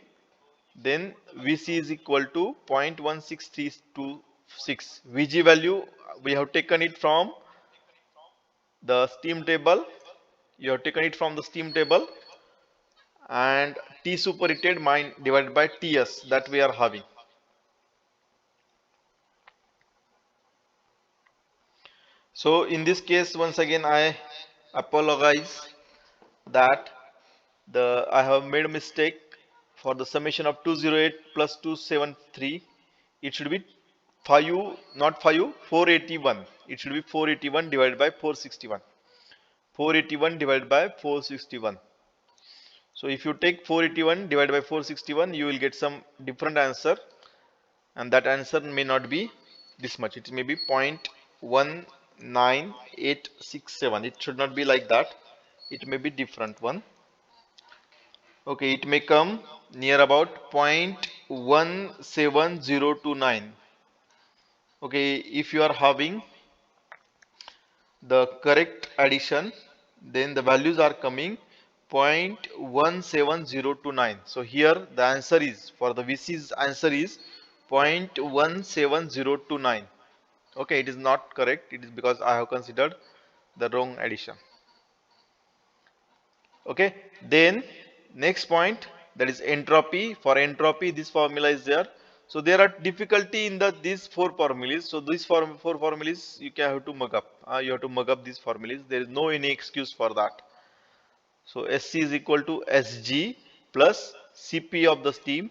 then Vc is equal to 0.16326. Vg value we have taken it from the steam table. You have taken it from the steam table, and T superheated divided by Ts that we are having. So in this case, once again, I apologize that I have made a mistake. For the summation of 208 plus 273, it should be 5, not 5, 481. It should be 481 divided by 461. 481 divided by 461. So if you take 481 divided by 461, you will get some different answer, and that answer may not be this much. It may be 0.19867. It should not be like that. It may be different one. Okay, it may come near about 0.17029. Okay, if you are having the correct addition, then the values are coming 0.17029. So here the answer is, for the VC's answer is 0.17029. Okay, it is not correct. It is because I have considered the wrong addition. Okay, then next point, that is entropy. For entropy, this formula is there. So there are difficulty in these four formulas. So these four formulas you can have to mug up. You have to mug up these formulas. There is no any excuse for that. So SC is equal to SG plus Cp of the steam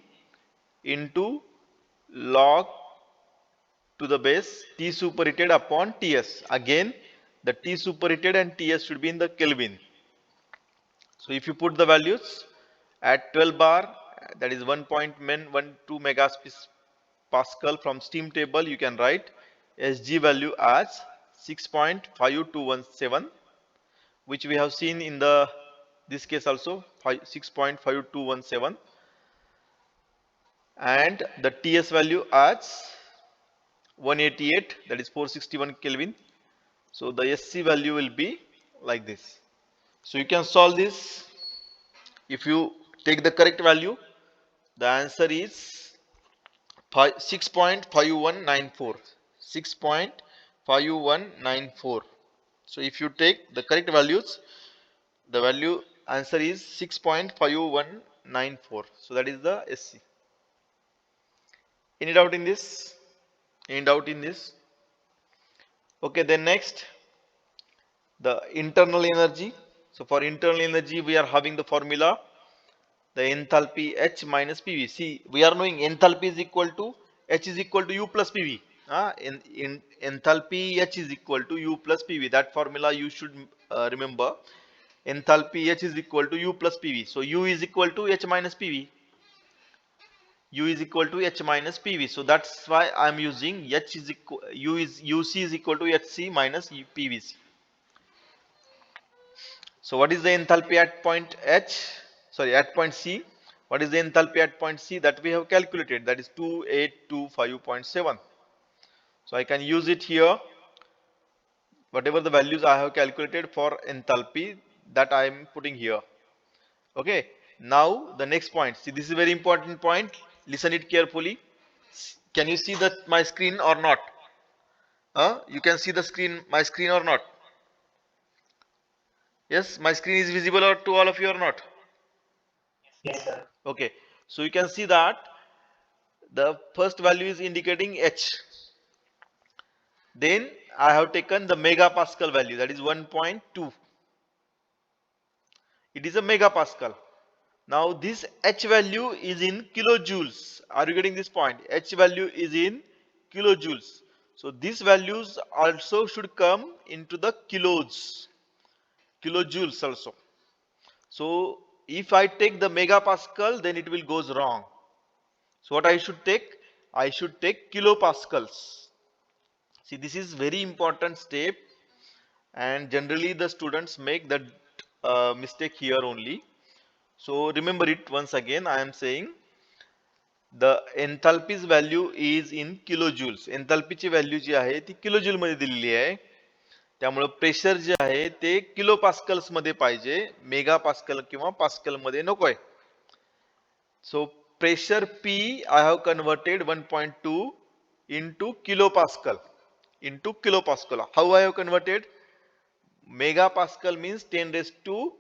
into log to the base T superheated upon Ts. Again, the T superheated and Ts should be in the Kelvin. So if you put the values at 12 bar, that is 1.12 megapascal from steam table, you can write Sg value as 6.5217, which we have seen in this case also 6.5217, and the Ts value as 188, that is 461 Kelvin. So the Sc value will be like this. So you can solve this. If you take the correct value, the answer is 6.5194. 6.5194. So if you take the correct values, the value answer is 6.5194. So that is the SC. Any doubt in this? Any doubt in this? Okay, then next, the internal energy. So for internal energy, we are having the formula, the enthalpy H minus PV. See, we are knowing enthalpy is equal to H is equal to U plus PV. In enthalpy H is equal to U plus PV. That formula you should remember. Enthalpy H is equal to U plus PV. So U is equal to H minus PV. U is equal to H minus PV. So that's why I am using H is equal, UC is equal to HC minus PVC. So what is the enthalpy at point H? Sorry, at point C. What is the enthalpy at point C? That we have calculated. That is 2825.7. So I can use it here. Whatever the values I have calculated for enthalpy, that I am putting here. Okay. Now the next point. See, this is a very important point. Listen it carefully. Can you see my screen or not? You can see my screen or not? Yes, my screen is visible or to all of you or not? Yes, sir. Okay. So you can see that the first value is indicating H. Then I have taken the megapascal value, that is 1.2. It is a megapascal. Now this H value is in kilojoules. Are you getting this point? H value is in kilojoules. So these values also should come into the kilojoules also. So if I take the megapascal, then it will goes wrong. So what I should take? I should take kilopascals. See, this is very important step, and generally the students make that mistake here only. So remember it once again. I am saying the enthalpy's value is in kilojoules. Enthalpyची value जी आहे ती kilojoule मध्ये दिलेली आहे. त्यामुळे pressure जे आहे ते किलो पास्कल्स मध्ये पाहिजे, मेगा पास्कल किंवा पास्कल मध्ये नकोय. So pressure P I have converted 1.2 into kilopascal. How I have converted? Megapascal means 10 raised to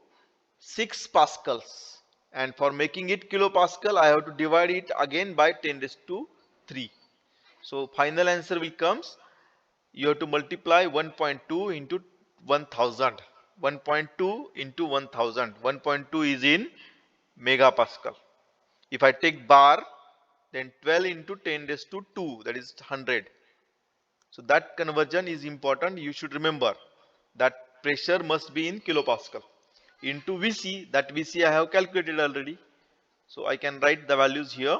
6 pascals. and for making it kilopascal I have to divide it again by 10 raised to 3. So final answer will comes, you have to multiply 1.2 into 1000. 1.2 into 1000. 1.2 is in megapascal. If I take bar, then 12 into 10 raised to 2, that is 100. So that conversion is important. You should remember that pressure must be in kilopascal. Into VC, that VC I have calculated already. So I can write the values here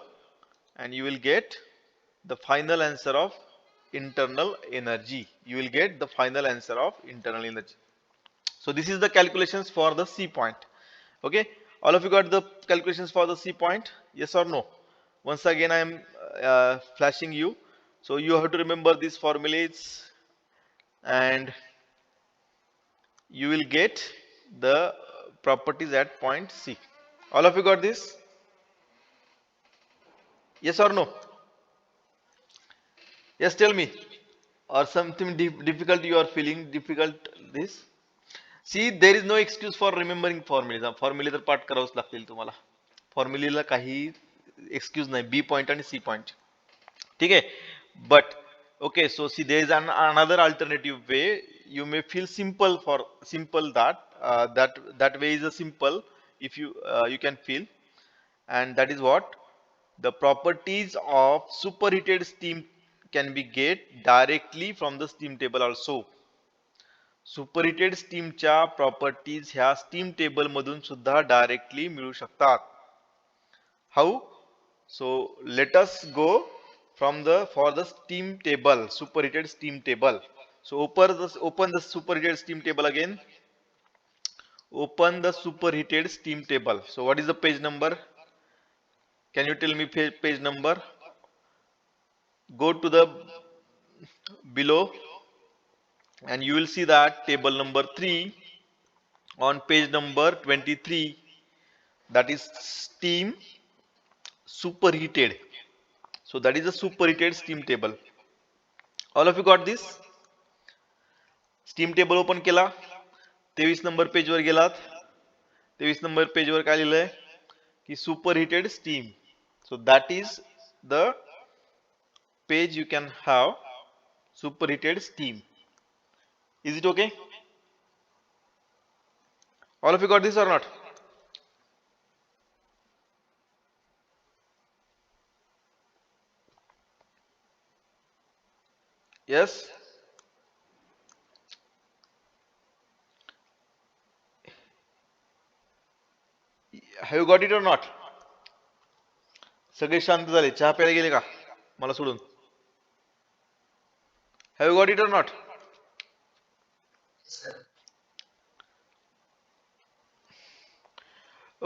and you will get the final answer of internal energy. You will get the final answer of internal energy. So this is the calculations for the C point. Okay, all of you got the calculations for the C point? Yes or no? Once again I am flashing you. So you have to remember these formulas and you will get the properties at point C. All of you got this? Yes or no? Yes, tell me. Or something difficult you are feeling difficult this? See, there is no excuse for remembering formulas. फॉर्म्युले तर पाठ करावंच लागतील तुम्हाला. फॉर्म्युलेला काही excuse नाही, B point आणि C point. ठीक आहे. But okay, so see there is another alternative way. You may feel simple that way is a simple if you can feel, and that is what the properties of superheated steam can be get directly from the steam table also. Superheated steam properties ह्या steam table मधून सुद्धा directly मिळू शकतात. How? So let us go from the for the steam table, superheated steam table. So open the superheated steam table again. Open the superheated steam table. So what is the page number? Can you tell me page number? Go to the below and you will see that table number 3 on page number 23, that is steam superheated. So that is a superheated steam table. All of you got this? Steam table open केला, 23 number page वर गेलात, 23 number page वर काय लिहिलंय की superheated steam. So that is the page you can have superheated steam. Is it okay? All of you got this or not? Yes? Have you got it or not? सगळे शांत झाले, चहा प्यायला गेले का मला सोडून? Have you got it or not? Sir.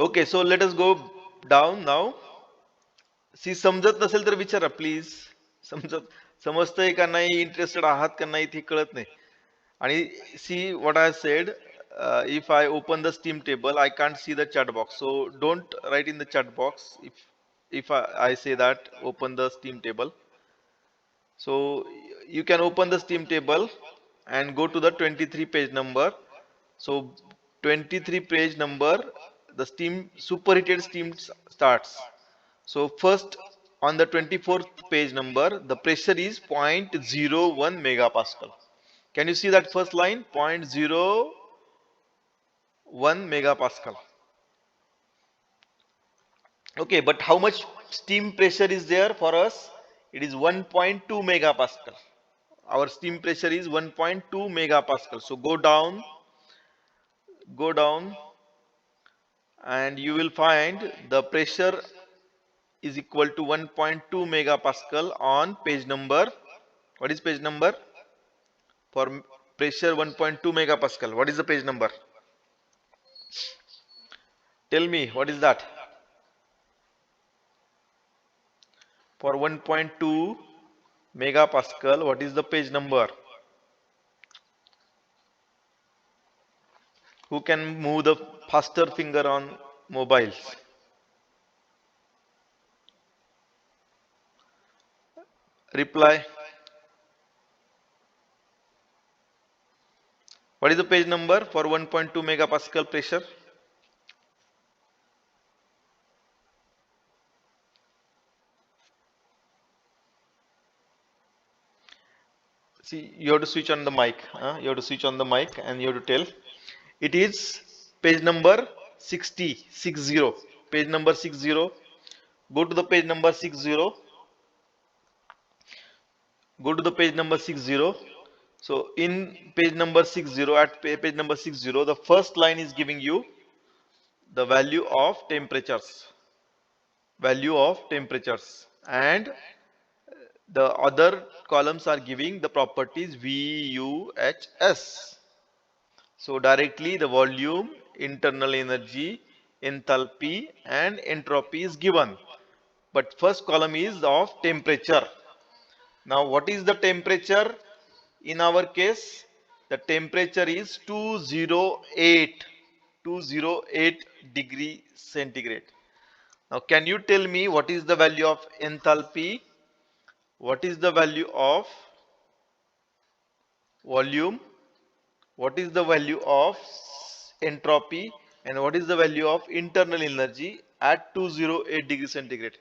Okay, so let us go down now. सी समजत नसेल तर विचारा प्लीज. समजतंय का नाही, इंटरेस्टेड आहात का नाही ते कळत नाही. आणि see what I said, if I open the steam table I can't see the chat box, so don't write in the chat box if I say that open the steam table. So you can open the steam table and go to the 23 page number. So 23 page number, the steam superheated steam starts. So first on the 24th page number, the pressure is 0.01 megapascal. Can you see that first line? 0.01 megapascal. Okay, but how much steam pressure is there for us? It is 1.2 megapascal. Our steam pressure is 1.2 megapascal. So go down, and you will find the pressure is equal to 1.2 megapascal on page number. What is page number? For pressure 1.2 megapascal, what is the page number? Tell me, what is that? For 1.2 megapascal, what is the page number? Who can move the faster finger on mobiles? Reply. What is the page number for 1.2 megapascal pressure? See, you have to switch on the mic. You have to switch on the mic and you have to tell. It is page number 60, 60. Page number 60. Go to the page number 60. Go to the page number 60. So in page number 60, at page number 60, the first line is giving you the value of temperatures. Value of temperatures. And the other columns are giving the properties VUHS. So directly the volume, internal energy, enthalpy and entropy is given. But first column is of temperature. Now what is the temperature in our case? The temperature is 208 degree centigrade. Now can you tell me what is the value of enthalpy? What is the value of volume? What is the value of entropy? And what is the value of internal energy at 208 degree centigrade?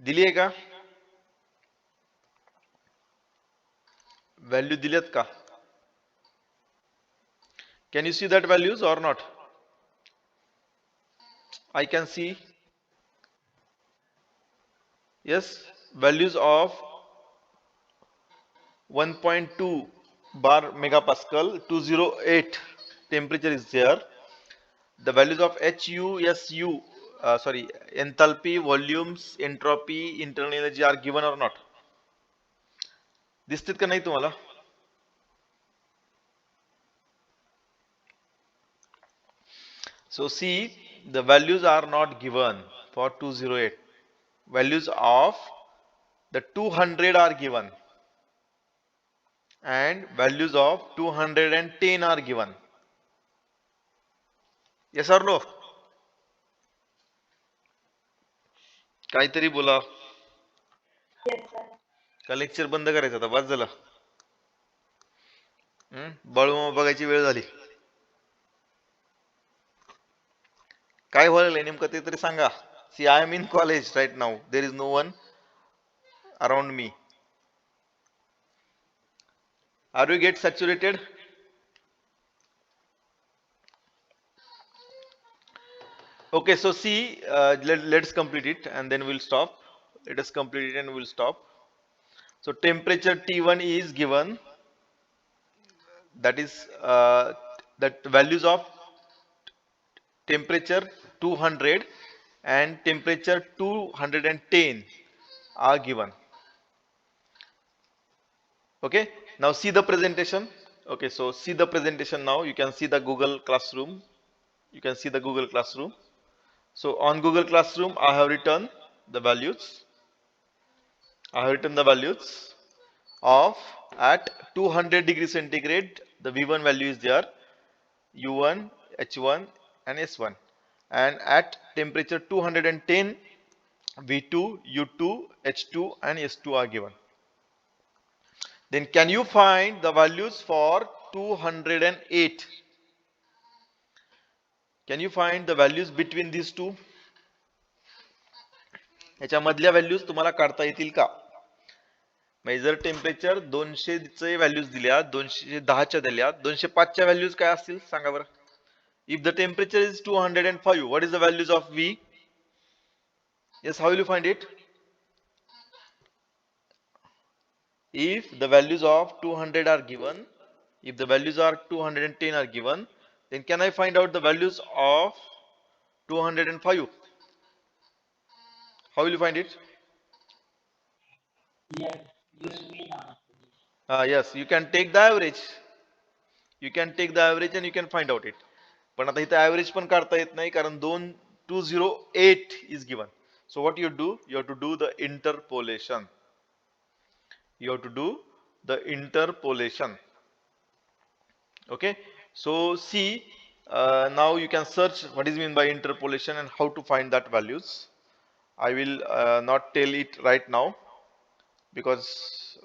दिली आहे का? Value दिलेत का? Can you see that values or not? I can see. Yes, values of 1.2 bar megapascal, 208 temperature is there. The values of HU, SU, sorry, enthalpy, volumes, entropy, internal energy are given or not? दिसतेत का नाही तुम्हाला? So see, the values are not given for 208. Values of the 200 are given and values of 210 are given. Yes or no? काहीतरी बोला. Yes, sir. का lecture बंद करायचं आता? बस झालं. बाळूमामा बघायची वेळ झाली. काय व्हायला नेमकं ते तरी सांगा. See, I am in college right now. There is no one around me. Are you get saturated? Okay, so see, let's complete it and then we'll stop. Let us complete it and we'll stop. So temperature T1 is given. That is that values of temperature 200 and temperature 210 are given. Okay, now see the presentation. Okay, so see the presentation now. You can see the Google Classroom. You can see the Google Classroom. So on Google Classroom, I have written the values. I have written the values of at 200 degrees centigrade. The V1 value is there, U1, H1 and S1. And at temperature 210, V2, U2, H2 and S2 are given. Then can you find the values for 208? Can you find the values between these two? याच्या मधल्या values तुम्हाला काढता येतील का? Measure temperature 200 चे values दिल्या, 210 च्या दिल्या, 205 च्या व्हॅल्यूज काय असतील सांगा बरं. If the temperature is 205, what is the values of V? Yes, how will you find it? If the values of 200 are given, if the values are 210 are given, then can I find out the values of 205? How will you find it? Yes, use V now. Yes, you can take the average. You can take the average and you can find out it. पण आता इथे average पण काढता येत नाही कारण 208 is given. So what you do? You have to do the interpolation. You have to do the interpolation. Okay. So see, now you can search what is meant by interpolation and how to find that values. I will not tell it right now because